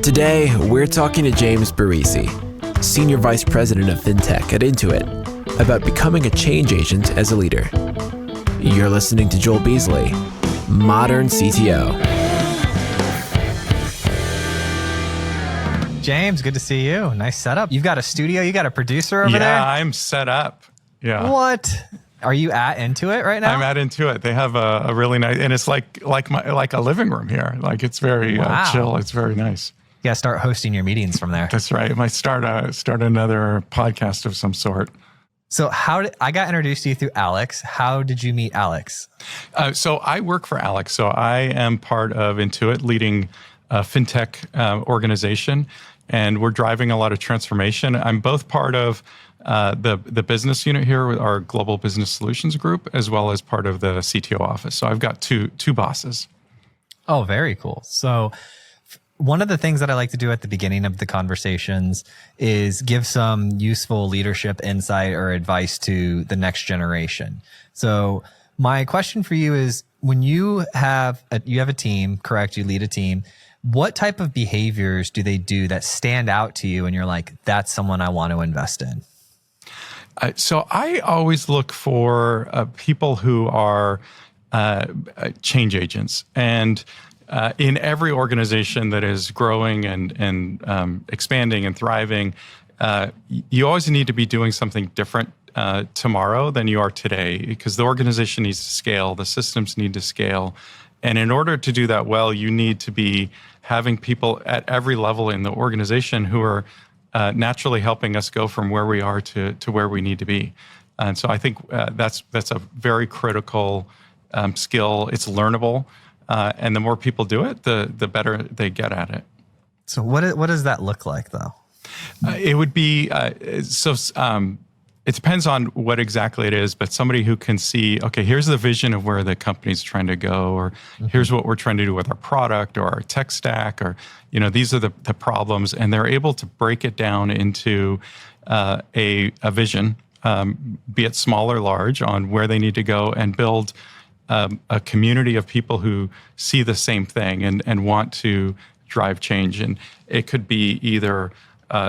Today, we're talking to James Barrese, Senior Vice President of Fintech at Intuit, about becoming a change agent as a leader. You're listening to Joel Beasley, Modern CTO. James, good to see you. Nice setup. You've got a studio, you got a producer over there? Yeah, I'm set up. Yeah. What? Are you at Intuit right now? I'm at Intuit. They have a really nice, and it's like a living room here. Like it's very chill. It's very nice. You gotta start hosting your meetings from there. That's right. I might start another podcast of some sort. So I got introduced to you through Alex. How did you meet Alex? So I work for Alex. So I am part of Intuit, leading a Fintech organization, and we're driving a lot of transformation. I'm both part of the business unit here with our Global Business Solutions Group, as well as part of the CTO office. So I've got two bosses. Oh, very cool. So one of the things that I like to do at the beginning of the conversations is give some useful leadership insight or advice to the next generation. So my question for you is, when you have a team, correct? You lead a team. What type of behaviors do they do that stand out to you and you're like, that's someone I want to invest in? So I always look for people who are change agents. And in every organization that is growing and expanding and thriving, you always need to be doing something different tomorrow than you are today, because the organization needs to scale, the systems need to scale. And in order to do that well, you need to be having people at every level in the organization who are naturally helping us go from where we are to where we need to be. And so I think that's a very critical skill. It's learnable. And the more people do it, the better they get at it. So what does that look like, though? It would be, it depends on what exactly it is, but somebody who can see, okay, here's the vision of where the company's trying to go, or here's what we're trying to do with our product or our tech stack, or, these are the problems. And they're able to break it down into a vision, be it small or large, on where they need to go, and build a community of people who see the same thing and want to drive change. And it could be either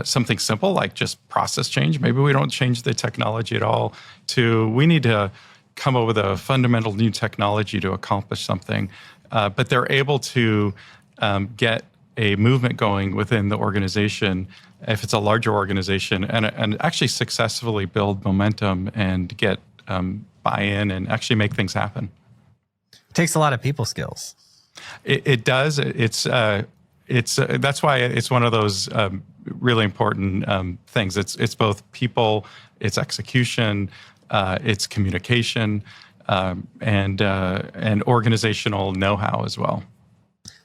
something simple like just process change. Maybe we don't change the technology at all, to we need to come up with a fundamental new technology to accomplish something. But they're able to get a movement going within the organization, if it's a larger organization, and actually successfully build momentum and get buy-in and actually make things happen. It takes a lot of people skills. It does. It's that's why it's one of those really important things. It's both people, it's execution, it's communication, and organizational know-how as well.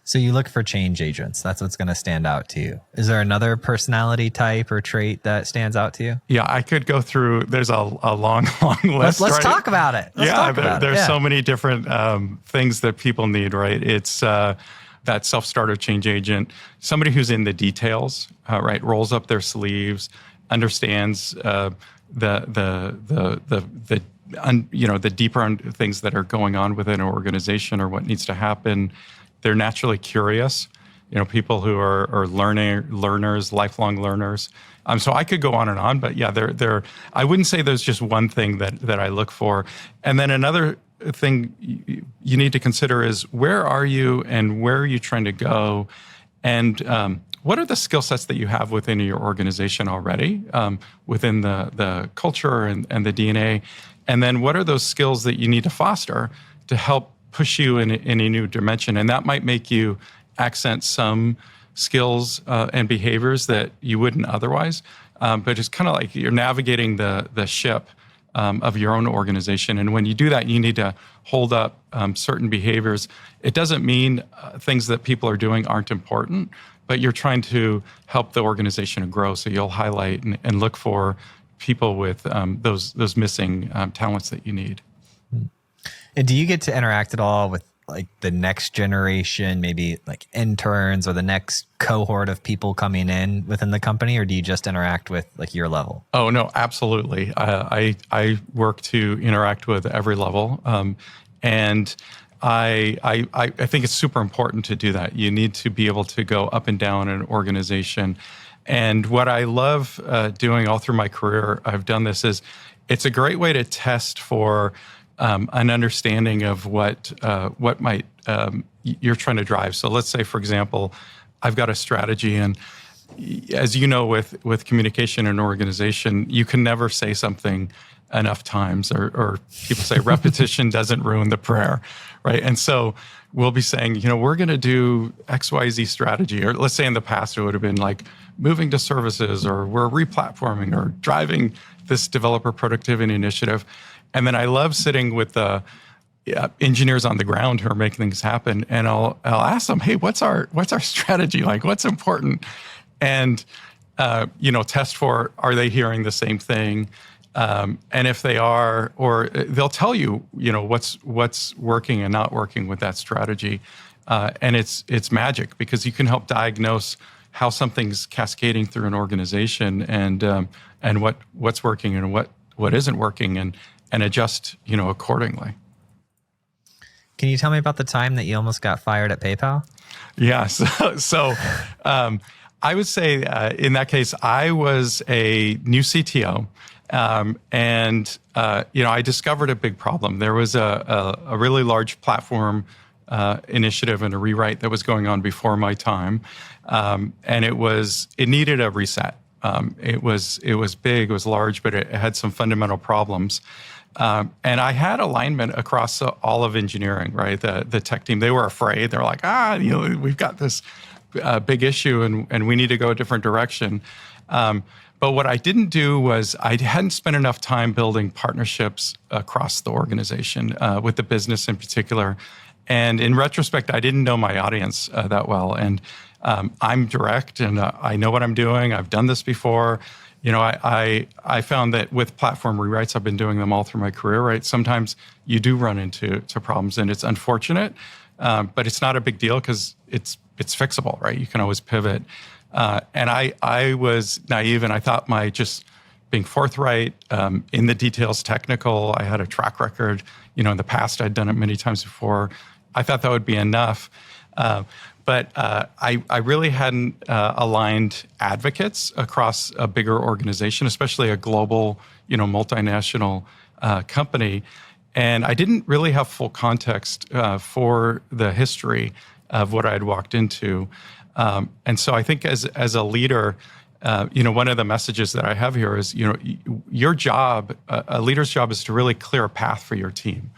So you look for change agents. That's what's going to stand out to you. Is there another personality type or trait that stands out to you? Yeah, I could go through. There's a long list. Let's talk about it. There's so many different things that people need, right? It's that self-starter change agent, somebody who's in the details, right? Rolls up their sleeves, understands the deeper things that are going on within an organization or what needs to happen. They're naturally curious, people who are learners, lifelong learners. So I could go on, but yeah, I wouldn't say there's just one thing that I look for. And then another thing you need to consider is, where are you and where are you trying to go? And what are the skill sets that you have within your organization already, within the culture and the DNA? And then what are those skills that you need to foster to help push you in a new dimension? And that might make you accent some skills and behaviors that you wouldn't otherwise. But it's kind of like you're navigating the ship of your own organization. And when you do that, you need to hold up certain behaviors. It doesn't mean things that people are doing aren't important, but you're trying to help the organization grow. So you'll highlight and look for people with those missing talents that you need. And do you get to interact at all with like the next generation, maybe like interns or the next cohort of people coming in within the company, or do you just interact with like your level? Oh, no, absolutely. I work to interact with every level. And I think it's super important to do that. You need to be able to go up and down an organization. And what I love doing all through my career, I've done this, is it's a great way to test for an understanding of what might you're trying to drive. So let's say, for example, I've got a strategy, and as you know, with communication in an organization, you can never say something enough times, or people say repetition doesn't ruin the prayer, right? And so we'll be saying, we're going to do XYZ strategy, or let's say in the past it would have been like moving to services, or we're replatforming, or driving this developer productivity initiative. And then I love sitting with the engineers on the ground who are making things happen, and I'll ask them, hey, what's our strategy like? What's important? And test for, are they hearing the same thing? And if they are, or they'll tell you, what's working and not working with that strategy. And it's magic, because you can help diagnose how something's cascading through an organization, and what's working and what isn't working, and adjust, accordingly. Can you tell me about the time that you almost got fired at PayPal? Yeah. So I would say in that case, I was a new CTO. And I discovered a big problem. There was a really large platform initiative and a rewrite that was going on before my time, and it needed a reset. It was big, it was large, but it had some fundamental problems. And I had alignment across all of engineering, right? The tech team, they were afraid. They're like, we've got this big issue, and we need to go a different direction. But what I didn't do was, I hadn't spent enough time building partnerships across the organization, with the business in particular. And in retrospect, I didn't know my audience that well. And I'm direct, and I know what I'm doing. I've done this before. I found that with platform rewrites, I've been doing them all through my career, right? Sometimes you do run into problems, and it's unfortunate, but it's not a big deal, because it's fixable, right? You can always pivot. And I was naive, and I thought my just being forthright, in the details, technical, I had a track record. In the past, I'd done it many times before. I thought that would be enough. But I really hadn't aligned advocates across a bigger organization, especially a global, multinational company. And I didn't really have full context for the history of what I had walked into. And so I think as a leader, one of the messages that I have here is, your job, a leader's job, is to really clear a path for your team.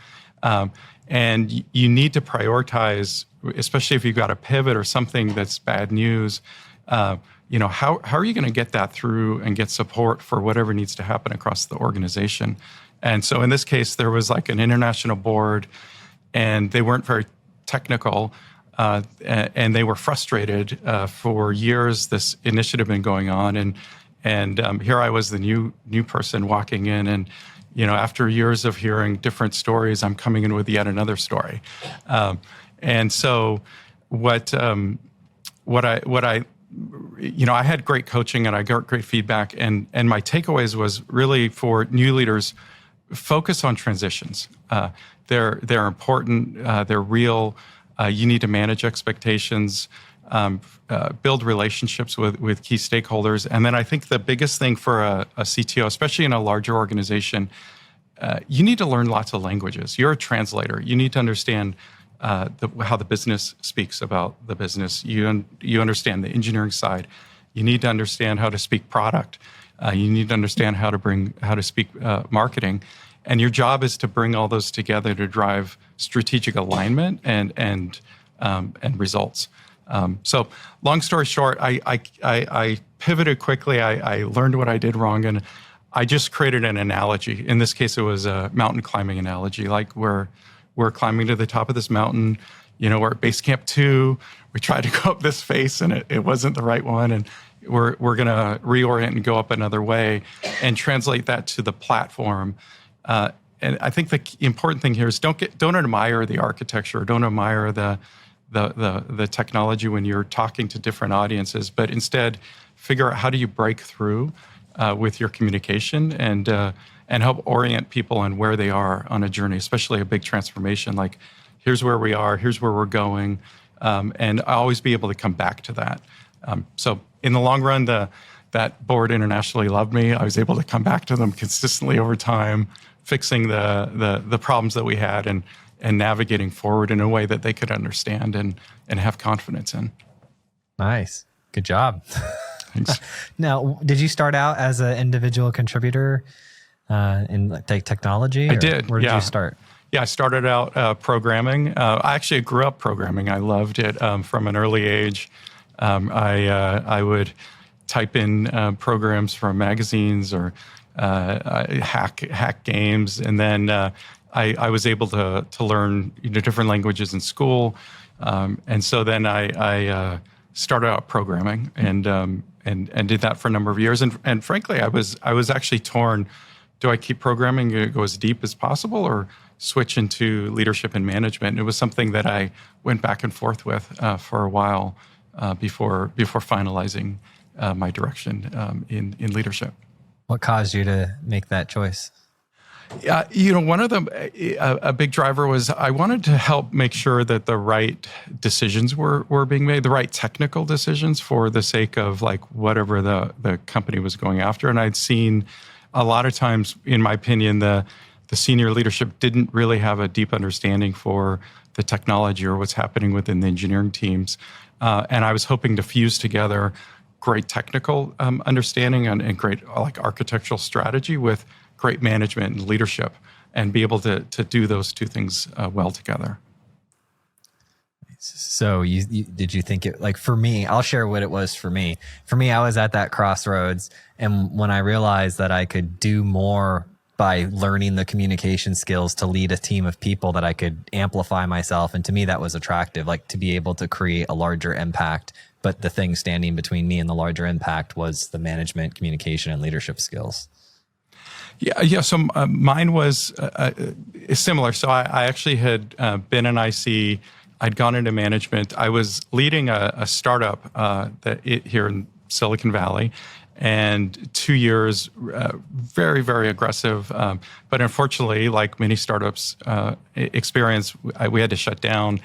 And you need to prioritize, especially if you've got a pivot or something that's bad news. How are you going to get that through and get support for whatever needs to happen across the organization? And so in this case, there was like an international board, and they weren't very technical. And they were frustrated for years. This initiative had been going on, and here I was, the new person walking in, and after years of hearing different stories, I'm coming in with yet another story. And so what I had great coaching, and I got great feedback, and my takeaways was really, for new leaders, focus on transitions. They're important. They're real. You need to manage expectations, build relationships with key stakeholders. And then I think the biggest thing for a CTO, especially in a larger organization, you need to learn lots of languages. You're a translator. You need to understand how the business speaks about the business. You understand the engineering side. You need to understand how to speak product. You need to understand how to speak marketing. And your job is to bring all those together to drive strategic alignment and results. So, long story short, I pivoted quickly. I learned what I did wrong, and I just created an analogy. In this case, it was a mountain climbing analogy. Like we're climbing to the top of this mountain. We're at base camp 2. We tried to go up this face, and it wasn't the right one. And we're going to reorient and go up another way, and translate that to the platform. And I think the important thing here is don't admire the architecture, don't admire the technology when you're talking to different audiences, but instead figure out how do you break through with your communication and help orient people on where they are on a journey, especially a big transformation like here's where we are, here's where we're going, and I always be able to come back to that. So in the long run, that board internationally loved me. I was able to come back to them consistently over time, fixing the problems that we had and navigating forward in a way that they could understand and have confidence in. Nice. Good job. Thanks. Now, did you start out as an individual contributor in technology? I did. Where did you start? Yeah, I started out programming. I actually grew up programming. I loved it from an early age. I would type in programs from magazines or hack games, and then I was able to learn different languages in school, and so then I started out programming and did that for a number of years. And frankly, I was actually torn. Do I keep programming and go as deep as possible, or switch into leadership and management? It was something that I went back and forth with for a while before finalizing my direction in leadership. What caused you to make that choice? One of a big driver was I wanted to help make sure that the right decisions were being made, the right technical decisions for the sake of whatever the company was going after. And I'd seen a lot of times, in my opinion, the senior leadership didn't really have a deep understanding for the technology or what's happening within the engineering teams. And I was hoping to fuse together great technical understanding and great architectural strategy with great management and leadership, and be able to do those two things well together. So did you think it, for me, I'll share what it was for me. For me, I was at that crossroads, and when I realized that I could do more by learning the communication skills to lead a team of people, that I could amplify myself. And to me, that was attractive, to be able to create a larger impact. But the thing standing between me and the larger impact was the management, communication, and leadership skills. Yeah. So mine was similar. So I actually had been an IC. I'd gone into management. I was leading a startup here in Silicon Valley, and 2 years, very, very aggressive. But unfortunately, like many startups experience, we had to shut down.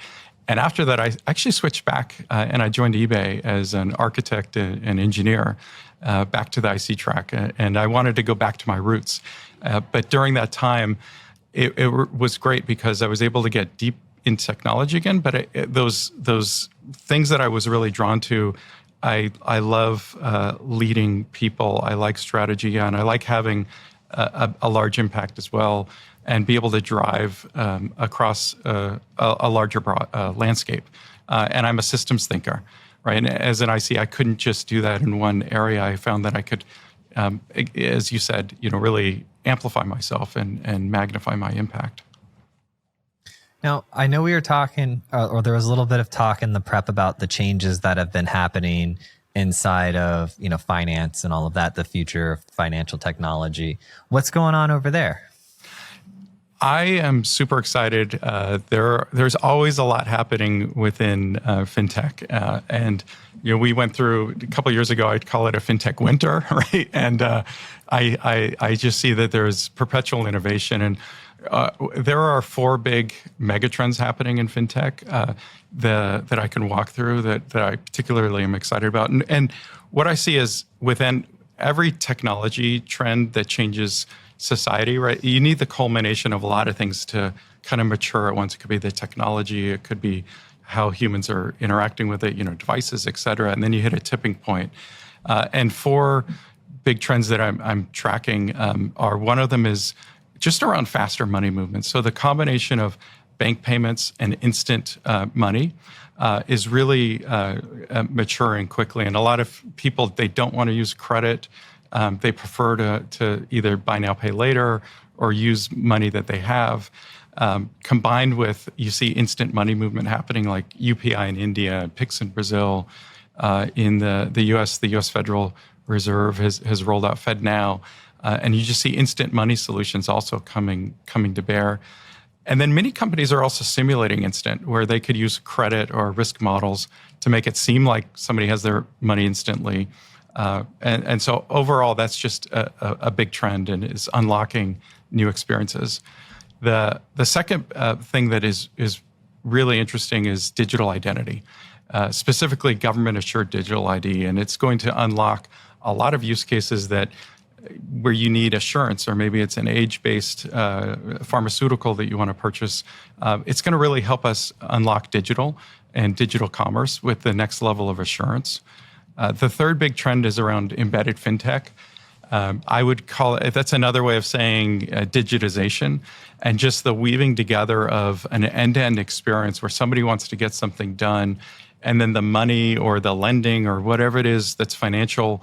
And after that, I actually switched back and I joined eBay as an architect and engineer. Back to the IC track, and I wanted to go back to my roots. But during that time, it was great because I was able to get deep in technology again. But those things that I was really drawn to, I love leading people. I like strategy, and I like having a large impact as well, and be able to drive across a larger landscape. And I'm a systems thinker. Right. And as an IC, I couldn't just do that in one area. I found that I could, as you said, really amplify myself and magnify my impact. Now, I know we were talking, or there was a little bit of talk in the prep about the changes that have been happening inside of, finance and all of that, the future of financial technology. What's going on over there? I am super excited. There's always a lot happening within fintech, and we went through a couple of years ago. I'd call it a fintech winter, right? And I just see that there's perpetual innovation, and there are 4 big megatrends happening in fintech that I can walk through that I particularly am excited about. And what I see is within every technology trend that changes society, right? You need the culmination of a lot of things to kind of mature at once. It could be the technology, it could be how humans are interacting with it, devices, et cetera. And then you hit a tipping point. And 4 big trends that I'm tracking are, one of them is just around faster money movement. So the combination of bank payments and instant money is really maturing quickly. And a lot of people, they don't want to use credit. They prefer to either buy now, pay later, or use money that they have. Combined with, you see instant money movement happening like UPI in India, PIX in Brazil. In the US Federal Reserve has rolled out FedNow. And you just see instant money solutions also coming to bear. And then many companies are also simulating instant, where they could use credit or risk models to make it seem like somebody has their money instantly. And so overall, that's just a big trend and is unlocking new experiences. The second thing that is really interesting is digital identity, specifically government-assured digital ID. And it's going to unlock a lot of use cases where you need assurance, or maybe it's an age-based pharmaceutical that you want to purchase. It's going to really help us unlock digital and digital commerce with the next level of assurance. The third big trend is around embedded fintech. I would call it, that's another way of saying digitization, and just the weaving together of an end-to-end experience where somebody wants to get something done, and then the money or the lending or whatever it is that's financial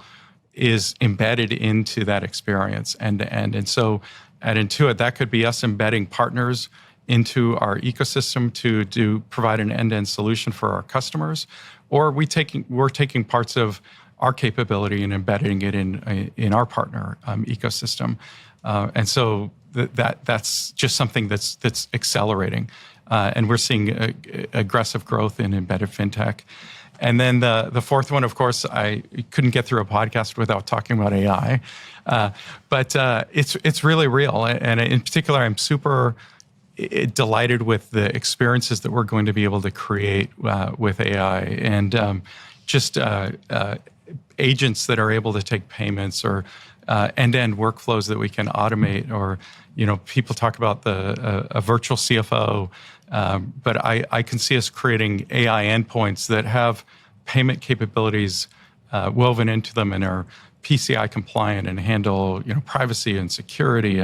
is embedded into that experience end to end. And so at Intuit, that could be us embedding partners into our ecosystem to provide an end-to-end solution for our customers, or we're taking parts of our capability and embedding it in our partner ecosystem. And so that's just something that's accelerating. And we're seeing aggressive growth in embedded fintech. And then the fourth one, of course, I couldn't get through a podcast without talking about AI. But it's really real. And in particular, I'm super delighted with the experiences that we're going to be able to create with AI, and just agents that are able to take payments, or end-to-end workflows that we can automate, or people talk about a virtual CFO, but I can see us creating AI endpoints that have payment capabilities woven into them and are PCI compliant and handle privacy and security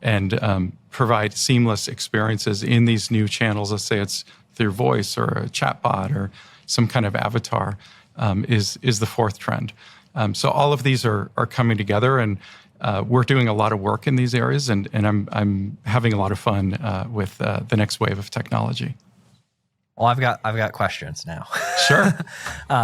and provide seamless experiences in these new channels. Let's say it's through voice or a chatbot or some kind of avatar. Is the fourth trend. So all of these are coming together, and we're doing a lot of work in these areas, and I'm having a lot of fun with the next wave of technology. Well, I've got questions now. Sure.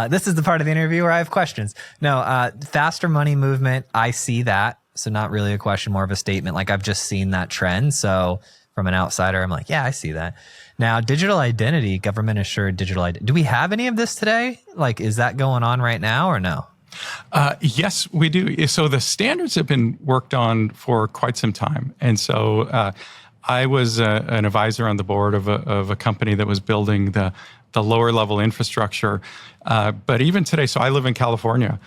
This is the part of the interview where I have questions. No, faster money movement, I see that. So not really a question, more of a statement. Like, I've just seen that trend. So from an outsider, I'm like, yeah, I see that. Now, digital identity, government assured digital identity. Do we have any of this today? Like, is that going on right now or no? Yes, we do. So the standards have been worked on for quite some time. And so I was an advisor on the board of a company that was building the lower level infrastructure. But even today, so I live in California,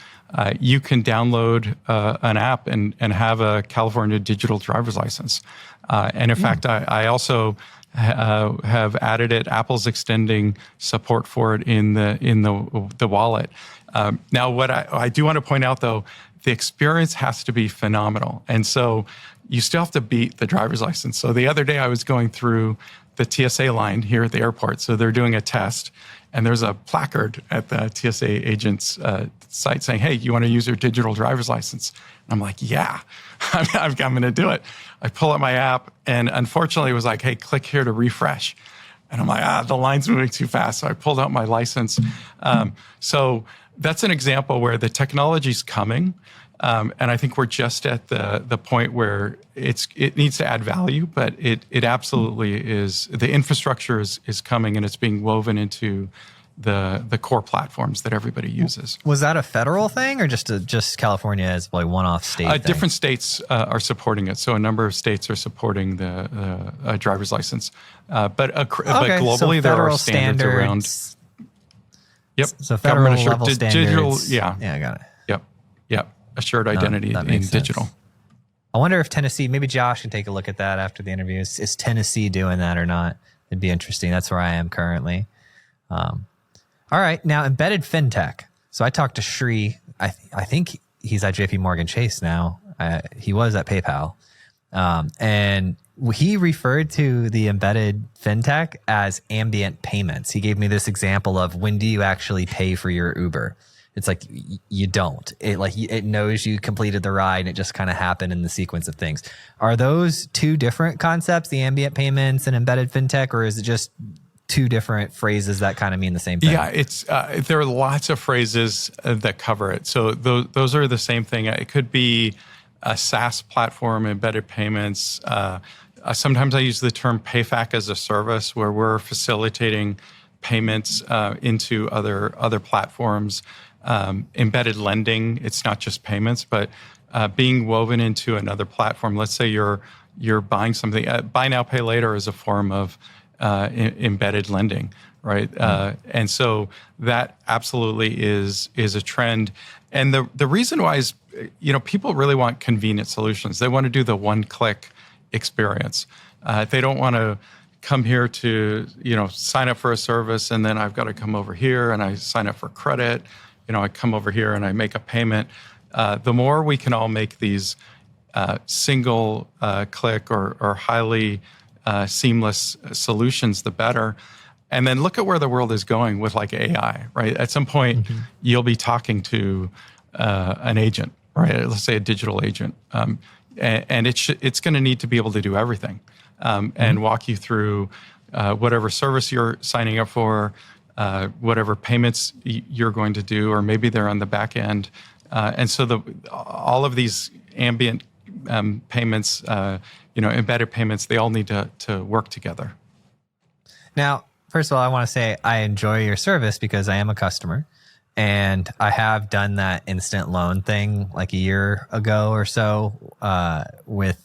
you can download an app and have a California digital driver's license. And in fact, I also have added it. Apple's extending support for it in the wallet. Now, what I do want to point out, though, the experience has to be phenomenal. And so you still have to beat the driver's license. So the other day I was going through the TSA line here at the airport. So they're doing a test, and there's a placard at the TSA agent's site saying, hey, you want to use your digital driver's license? And I'm like, yeah, I'm going to do it. I pull up my app, and unfortunately it was like, hey, click here to refresh. And I'm like, the line's moving too fast. So I pulled out my license. So that's an example where the technology's coming. And I think we're just at the point where it needs to add value, but it absolutely is. The infrastructure is coming, and it's being woven into the core platforms that everybody uses. Was that a federal thing, or just California as like one-off state thing? Different states are supporting it. So a number of states are supporting the driver's license. But globally, so there are standards around. Yep. So federal level standards. Digital, yeah. Yeah, I got it. Yep. Assured identity in digital. Sense. I wonder if Tennessee, maybe Josh can take a look at that after the interview. Is Tennessee doing that or not? It'd be interesting. That's where I am currently. All right. Now, embedded fintech. So I talked to Shri. I think he's at JP Morgan Chase now. He was at PayPal. And he referred to the embedded fintech as ambient payments. He gave me this example of, when do you actually pay for your Uber? It's like, you don't. It knows you completed the ride, and it just kind of happened in the sequence of things. Are those two different concepts, the ambient payments and embedded fintech, or is it just two different phrases that kind of mean the same thing? Yeah, it's there are lots of phrases that cover it. So those are the same thing. It could be a SaaS platform, embedded payments. Sometimes I use the term payfac as a service, where we're facilitating payments into other platforms. Embedded lending, it's not just payments, but being woven into another platform. Let's say you're buying something. Buy now, pay later is a form of embedded lending, right? And so that absolutely is a trend. And the reason why is, people really want convenient solutions. They want to do the one-click experience. They don't want to come here to, sign up for a service, and then I've got to come over here and I sign up for credit. I come over here and I make a payment. The more we can all make these single click or highly seamless solutions, the better. And then look at where the world is going with like AI, right? At some point, you'll be talking to an agent, right? Let's say a digital agent. And it's going to need to be able to do everything and walk you through whatever service you're signing up for, whatever payments you're going to do, or maybe they're on the back end. And so all of these ambient payments, embedded payments, they all need to work together. Now, first of all, I want to say I enjoy your service because I am a customer, and I have done that instant loan thing like a year ago or so with,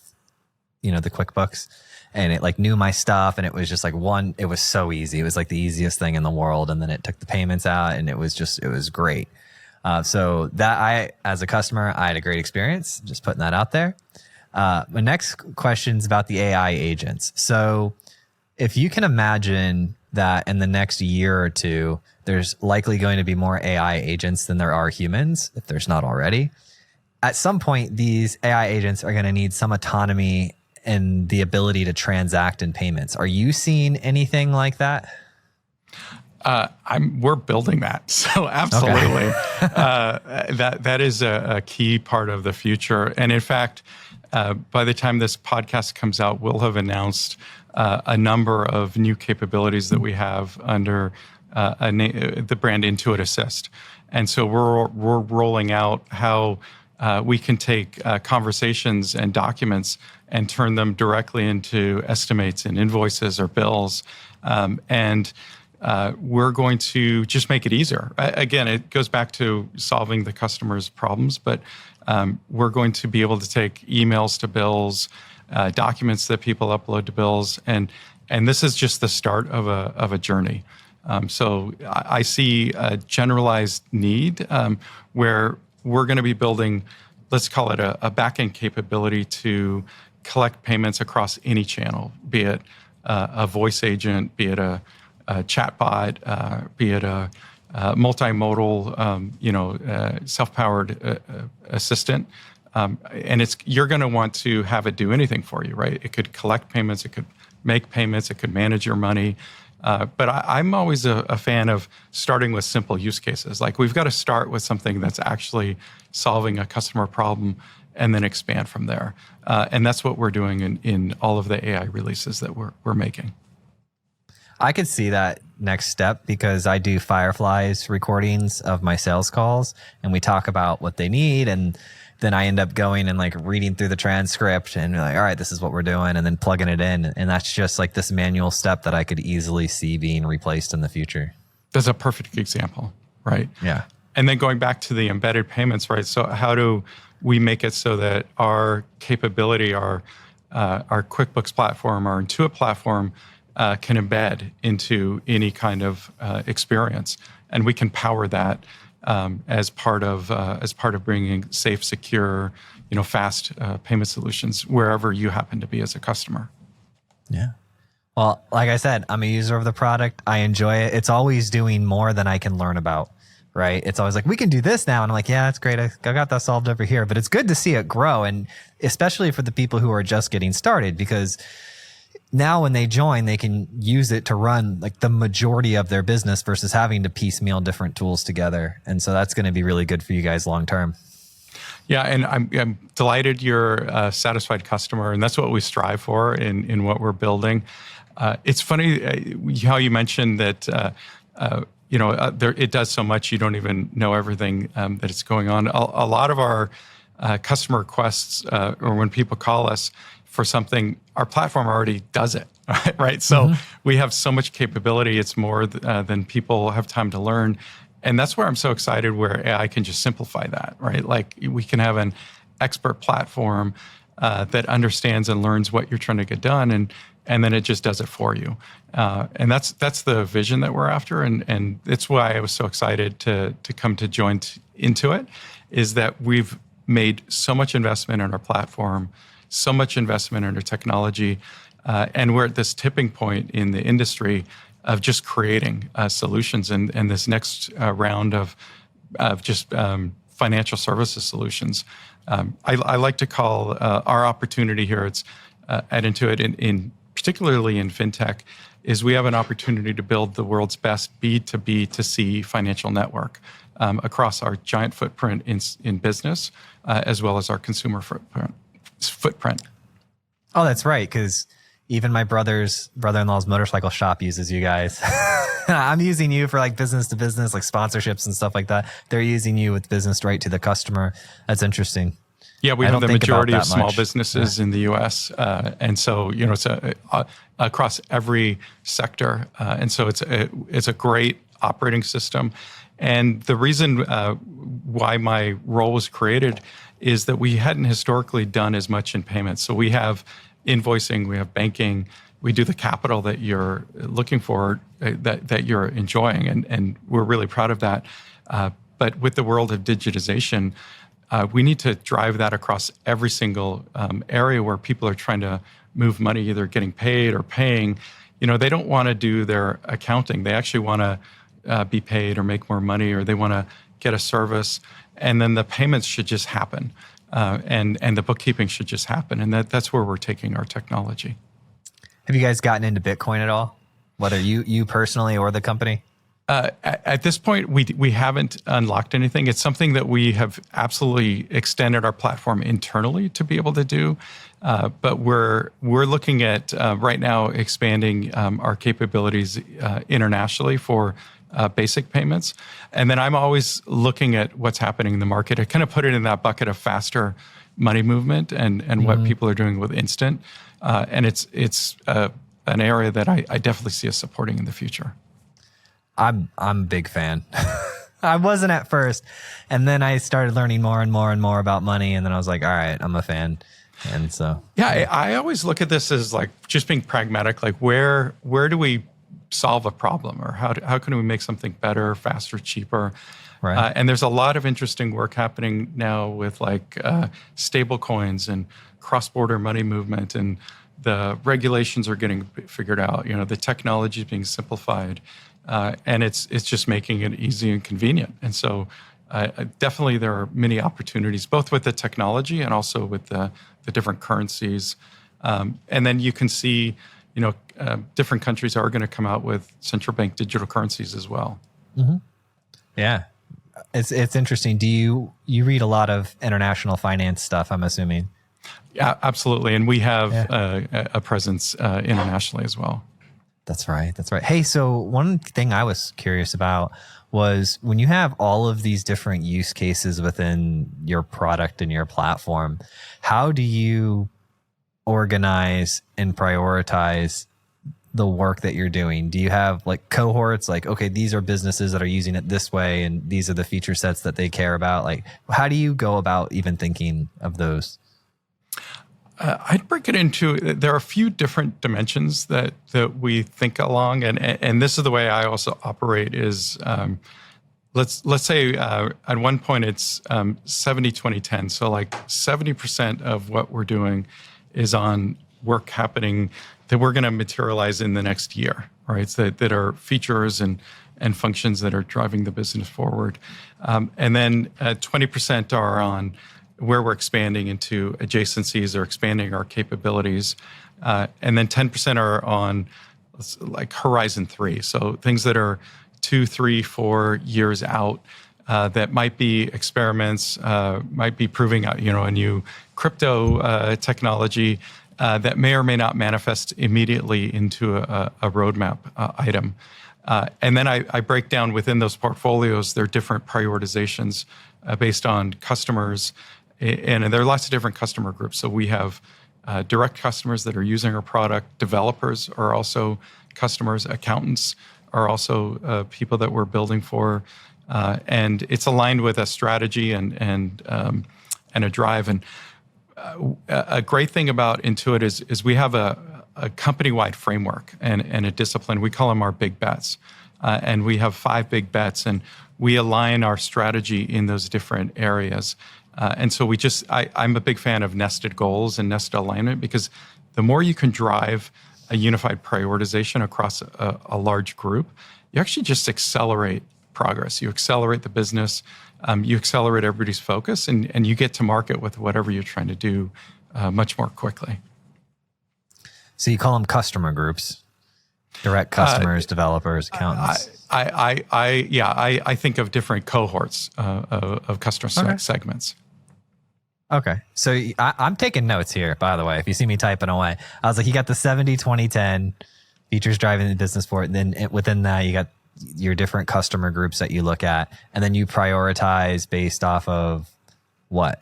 the QuickBooks, and it like knew my stuff, and it was just like it was so easy. It was like the easiest thing in the world. And then it took the payments out, and it was great. So that as a customer, I had a great experience, just putting that out there. My next question is about the AI agents. So if you can imagine that in the next year or two, there's likely going to be more AI agents than there are humans, if there's not already. At some point, these AI agents are going to need some autonomy and the ability to transact in payments. Are you seeing anything like that? We're building that, so absolutely. Okay. That is a key part of the future. And in fact, by the time this podcast comes out, we'll have announced a number of new capabilities that we have under the brand Intuit Assist. And so we're rolling out how we can take conversations and documents and turn them directly into estimates and invoices or bills. We're going to just make it easier. Again, it goes back to solving the customer's problems, but we're going to be able to take emails to bills, documents that people upload to bills, and this is just the start of a journey. So I see a generalized need where we're going to be building, let's call it a back-end capability to collect payments across any channel, be it a voice agent, be it a chatbot, be it a multimodal, self-powered assistant. And you're going to want to have it do anything for you, right? It could collect payments, it could make payments, it could manage your money. But I'm always a fan of starting with simple use cases. Like we've got to start with something that's actually solving a customer problem and then expand from there. And that's what we're doing in all of the AI releases that we're making. I could see that next step because I do Firefly's recordings of my sales calls, and we talk about what they need, and then I end up going and like reading through the transcript and like, all right, this is what we're doing, and then plugging it in. And that's just like this manual step that I could easily see being replaced in the future. That's a perfect example, right? Yeah. And then going back to the embedded payments, right? So how do we make it so that our capability, our QuickBooks platform, our Intuit platform, can embed into any kind of experience, and we can power that as part of bringing safe, secure, fast payment solutions wherever you happen to be as a customer. Yeah. Well, like I said, I'm a user of the product. I enjoy it. It's always doing more than I can learn about. Right? It's always like, we can do this now. And I'm like, yeah, that's great. I got that solved over here. But it's good to see it grow. And especially for the people who are just getting started, because now when they join, they can use it to run like the majority of their business versus having to piecemeal different tools together. And so that's going to be really good for you guys long term. Yeah, and I'm delighted you're a satisfied customer, and that's what we strive for in what we're building. It's funny how you mentioned that it does so much you don't even know everything that it's going on. A lot of our customer requests, or when people call us for something, our platform already does it, right? So we have so much capability. It's more than people have time to learn. And that's where I'm so excited where AI can just simplify that, right? Like we can have an expert platform that understands and learns what you're trying to get done, and then it just does it for you. And that's the vision that we're after, and it's why I was so excited to come to join Intuit, is that we've made so much investment in our platform, so much investment in our technology, and we're at this tipping point in the industry of just creating solutions, and this next round of just financial services solutions. I like to call our opportunity here, it's at Intuit, in particularly in Fintech, is we have an opportunity to build the world's best B2B2C financial network across our giant footprint in business, as well as our consumer footprint. Oh, that's right, because even my brother-in-law's motorcycle shop uses you guys. I'm using you for like business to business, like sponsorships and stuff like that. They're using you with business right to the customer. That's interesting. Yeah, we have the majority of small businesses in the U.S., and so it's across every sector, and so it's a great operating system. And the reason why my role was created is that we hadn't historically done as much in payments. So we have invoicing, we have banking, we do the capital that you're looking for, that you're enjoying, and we're really proud of that. But with the world of digitization, we need to drive that across every single area where people are trying to move money, either getting paid or paying. They don't want to do their accounting. They actually want to be paid or make more money, or they want to get a service. And then the payments should just happen. And the bookkeeping should just happen. And that's where we're taking our technology. Have you guys gotten into Bitcoin at all? Whether you personally or the company? At this point, we haven't unlocked anything. It's something that we have absolutely extended our platform internally to be able to do. But we're looking at right now expanding our capabilities internationally for basic payments. And then I'm always looking at what's happening in the market. I kind of put it in that bucket of faster money movement and what people are doing with instant. And it's an area that I definitely see us supporting in the future. I'm a big fan. I wasn't at first, and then I started learning more and more and more about money, and then I was like, all right, I'm a fan. And so I always look at this as like just being pragmatic, like where do we solve a problem, or how can we make something better, faster, cheaper? Right. And there's a lot of interesting work happening now with like stable coins and cross-border money movement, and the regulations are getting figured out. The technology is being simplified. And it's just making it easy and convenient. And so definitely there are many opportunities, both with the technology and also with the different currencies. And then you can see, different countries are going to come out with central bank digital currencies as well. Mm-hmm. Yeah. It's interesting. Do you read a lot of international finance stuff, I'm assuming? Yeah, absolutely. And we have a presence internationally as well. That's right. Hey, so one thing I was curious about was when you have all of these different use cases within your product and your platform, how do you organize and prioritize the work that you're doing? Do you have like cohorts, like, okay, these are businesses that are using it this way, and these are the feature sets that they care about? Like, how do you go about even thinking of those? I'd break it into, there are a few different dimensions that we think along, and this is the way I also operate is, let's say at one point it's 70-20-10. So like 70% of what we're doing is on work happening that we're going to materialize in the next year, right? So that are features and functions that are driving the business forward. And then 20% are on where we're expanding into adjacencies or expanding our capabilities. And then 10% are on like Horizon 3. So things that are 2, 3, 4 years out that might be experiments, might be proving out, a new crypto technology that may or may not manifest immediately into a roadmap item. And then I break down within those portfolios, there are different prioritizations based on customers. And there are lots of different customer groups. So we have direct customers that are using our product. Developers are also customers. Accountants are also people that we're building for. And it's aligned with a strategy and a drive. And a great thing about Intuit is we have a company-wide framework and a discipline. We call them our big bets. And we have 5 big bets, and we align our strategy in those different areas. And so I'm a big fan of nested goals and nested alignment, because the more you can drive a unified prioritization across a large group, you actually just accelerate progress. You accelerate the business, you accelerate everybody's focus, and you get to market with whatever you're trying to do much more quickly. So you call them customer groups. Direct customers, developers, accountants. I think of different cohorts of customer segments. Okay. So I'm taking notes here, by the way, if you see me typing away. I was like, you got the 70, 20, 10 features driving the business forward. And then within that, you got your different customer groups that you look at. And then you prioritize based off of what?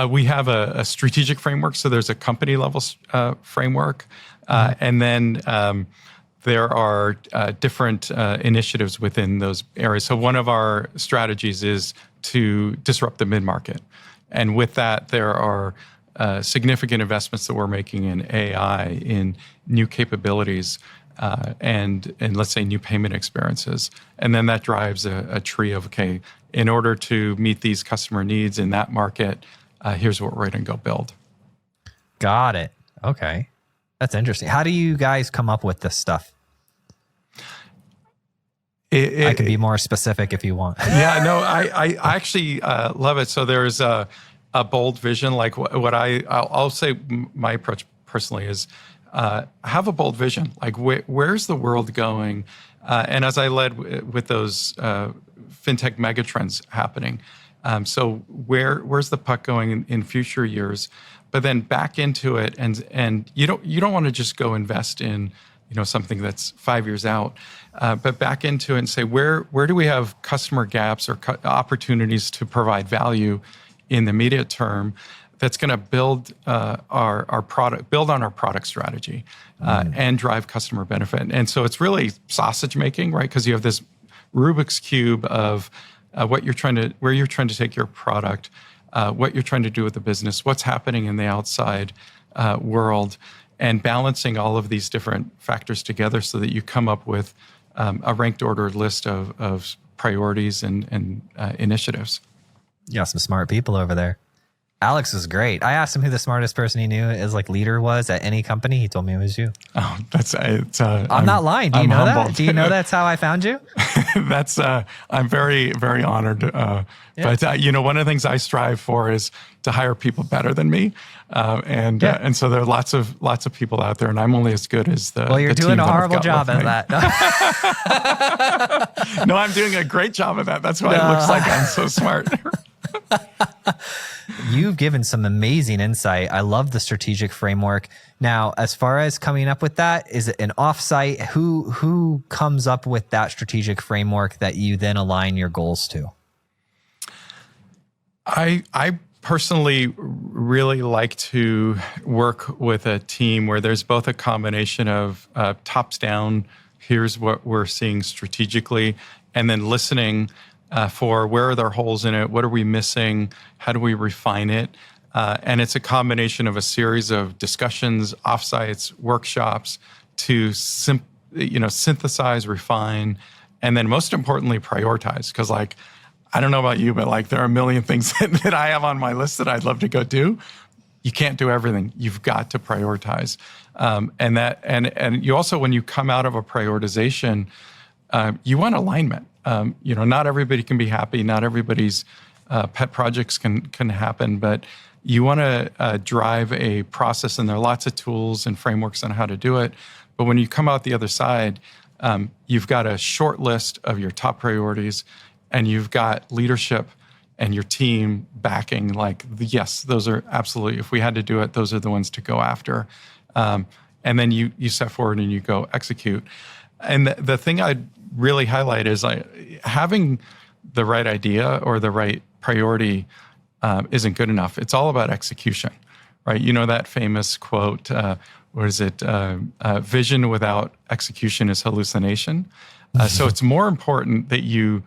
We have a strategic framework. So there's a company level framework. And then there are different initiatives within those areas. So one of our strategies is to disrupt the mid-market. And with that, there are significant investments that we're making in AI, in new capabilities, and let's say new payment experiences. And then that drives a tree of, okay, in order to meet these customer needs in that market, here's what we're going to go build. Got it. Okay. That's interesting. How do you guys come up with this stuff? I can be more specific if you want. Yeah, no, I actually love it. So there's a bold vision. Like what I'll say my approach personally is have a bold vision. Like where's the world going? And as I led with those fintech megatrends happening, so where's the puck going in future years? But then back into it, and you don't want to just go invest in something that's 5 years out, but back into it and say where do we have customer gaps or opportunities to provide value in the immediate term that's going to build our product, build on our product strategy, and drive customer benefit. And so it's really sausage making, right? Because you have this Rubik's cube of where you're trying to take your product. What you're trying to do with the business, what's happening in the outside world, and balancing all of these different factors together so that you come up with a ranked ordered list of priorities and initiatives. You got some smart people over there. Alex is great. I asked him who the smartest person he knew as leader was at any company. He told me it was you. Oh, I'm not lying. Do you know humbled. that? Do you know that's how I found you? I'm very, very honored. Yeah. But one of the things I strive for is to hire people better than me, and so there are lots of people out there, and I'm only as good as the. Well, you're doing a horrible job at that. No, I'm doing a great job at that. That's why it looks like I'm so smart. You've given some amazing insight. I love the strategic framework. Now, as far as coming up with that, is it an offsite? Who comes up with that strategic framework that you then align your goals to? I personally really like to work with a team where there's both a combination of tops down, here's what we're seeing strategically, and then listening for where are there holes in it, what are we missing, how do we refine it, and it's a combination of a series of discussions, offsites, workshops to synthesize, refine, and then most importantly prioritize. Because I don't know about you, but there are a million things that I have on my list that I'd love to go do. You can't do everything. You've got to prioritize, and you also, when you come out of a prioritization, you want alignment. Not everybody can be happy. Not everybody's pet projects can happen, but you want to drive a process, and there are lots of tools and frameworks on how to do it. But when you come out the other side, you've got a short list of your top priorities, and you've got leadership and your team backing. Yes, those are absolutely. If we had to do it, those are the ones to go after. And then you step forward and you go execute. And the thing I'd really highlight is having the right idea or the right priority isn't good enough. It's all about execution, right? You know that famous quote, what is it? Vision without execution is hallucination. So it's more important that you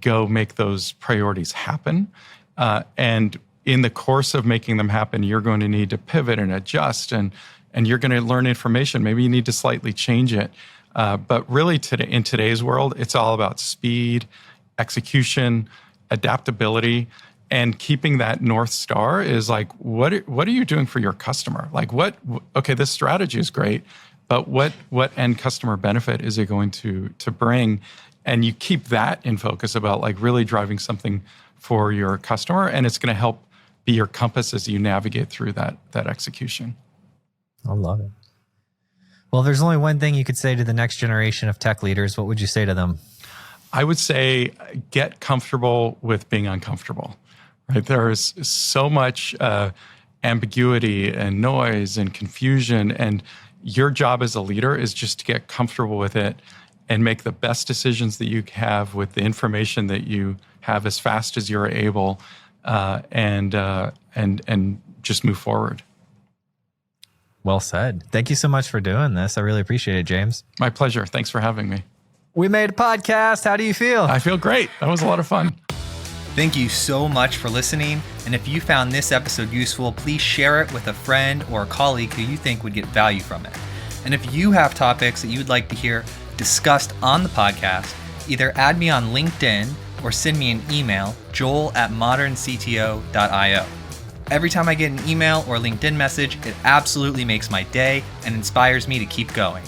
go make those priorities happen. And in the course of making them happen, you're going to need to pivot and adjust, and you're going to learn information. Maybe you need to slightly change it. But really, in today's world, it's all about speed, execution, adaptability, and keeping that North Star is like, what are you doing for your customer? Like, okay, this strategy is great, but what end customer benefit is it going to bring? And you keep that in focus about like really driving something for your customer, and it's going to help be your compass as you navigate through that execution. I love it. Well, if there's only one thing you could say to the next generation of tech leaders, what would you say to them? I would say get comfortable with being uncomfortable. Right? There is so much ambiguity and noise and confusion, and your job as a leader is just to get comfortable with it and make the best decisions that you have with the information that you have as fast as you're able, and just move forward. Well said. Thank you so much for doing this. I really appreciate it, James. My pleasure. Thanks for having me. We made a podcast. How do you feel? I feel great. That was a lot of fun. Thank you so much for listening. And if you found this episode useful, please share it with a friend or a colleague who you think would get value from it. And if you have topics that you would like to hear discussed on the podcast, either add me on LinkedIn or send me an email, joel@moderncto.io. Every time I get an email or LinkedIn message, it absolutely makes my day and inspires me to keep going.